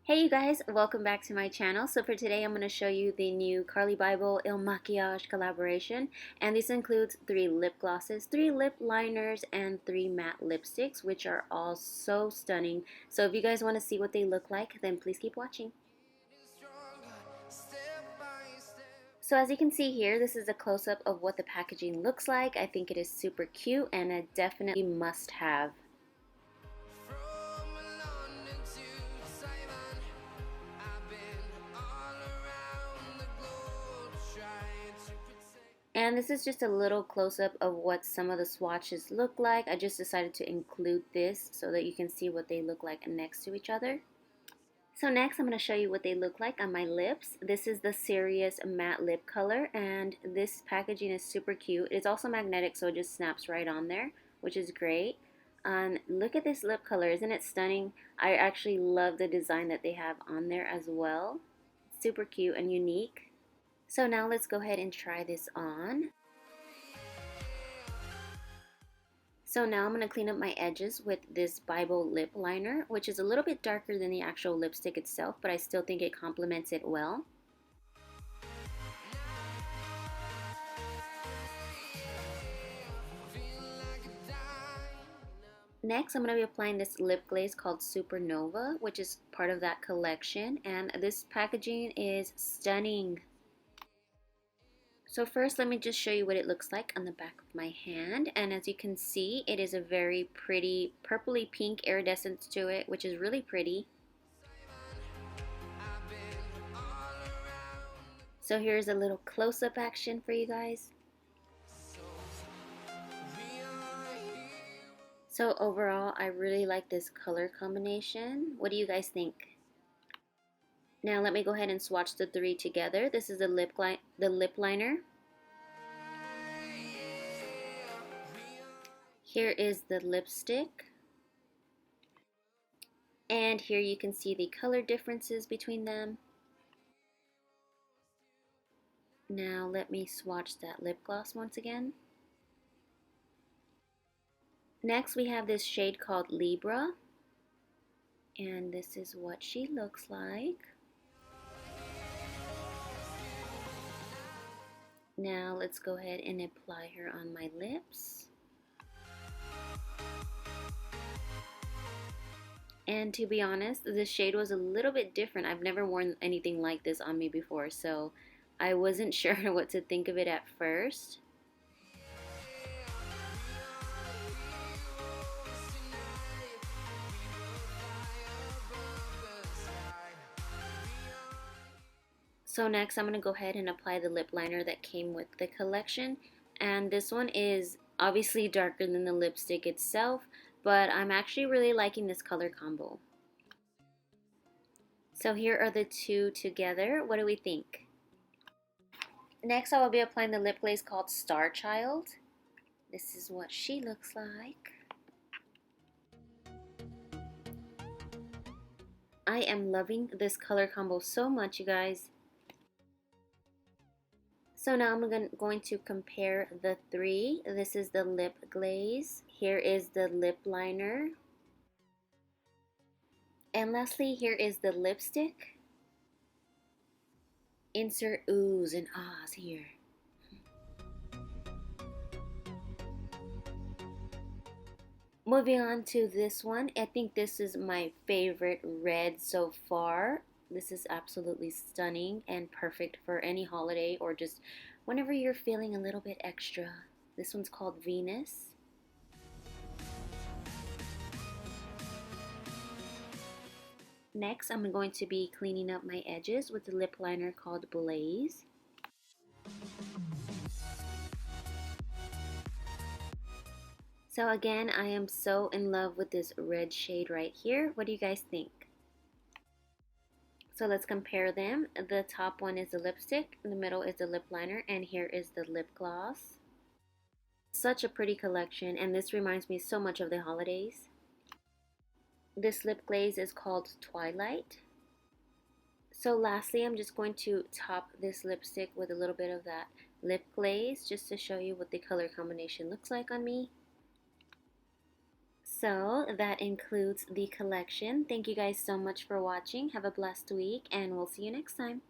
Hey you guys, welcome back to my channel. So for today I'm going to show you the new Carli Bybel Makiage collaboration, and this includes 3 lip glosses, 3 lip liners, and 3 matte lipsticks, which are all so stunning. So if you guys want to see what they look like, then please keep watching. So as you can see here, this is a close-up of what the packaging looks like. I think it is super cute and a definitely must-have. And this is just a little close-up of what some of the swatches look like. I just decided to include this so that you can see what they look like next to each other. So next I'm going to show you what they look like on my lips. This is the Serious Matte Lip Color, and this packaging is super cute. It's also magnetic, so it just snaps right on there, which is great. And look at this lip color, isn't it stunning? I actually love the design that they have on there as well. Super cute and unique. So now let's go ahead and try this on. So now I'm going to clean up my edges with this Bybel lip liner, which is a little bit darker than the actual lipstick itself, but I still think it complements it well. Next, I'm going to be applying this lip glaze called Supernova, which is part of that collection, and this packaging is stunning. So first, let me just show you what it looks like on the back of my hand. And as you can see, it is a very pretty purpley pink iridescence to it, which is really pretty. So here's a little close-up action for you guys. So overall, I really like this color combination. What do you guys think? Now let me go ahead and swatch the 3 together. This is the lip liner. Here is the lipstick. And here you can see the color differences between them. Now let me swatch that lip gloss once again. Next we have this shade called Libra. And this is what she looks like. Now let's go ahead and apply her on my lips. And to be honest, this shade was a little bit different. I've never worn anything like this on me before, so I wasn't sure what to think of it at first. So next I'm going to go ahead and apply the lip liner that came with the collection, and this one is obviously darker than the lipstick itself, but I'm actually really liking this color combo. So here are the 2 together. What do we think? Next I will be applying the lip glaze called Star Child. This is what she looks like. I am loving this color combo so much, you guys. So now I'm going to compare the 3. This is the lip glaze. Here is the lip liner. And lastly, here is the lipstick. Insert oohs and ahs here. Moving on to this one. I think this is my favorite red so far. This is absolutely stunning and perfect for any holiday or just whenever you're feeling a little bit extra. This one's called Venus. Next, I'm going to be cleaning up my edges with the lip liner called Blaze. So again, I am so in love with this red shade right here. What do you guys think? So let's compare them. The top one is the lipstick, the middle is the lip liner, and here is the lip gloss. Such a pretty collection, and this reminds me so much of the holidays. This lip glaze is called Twilight. So lastly, I'm just going to top this lipstick with a little bit of that lip glaze just to show you what the color combination looks like on me. So that includes the collection. Thank you guys so much for watching. Have a blessed week, and we'll see you next time.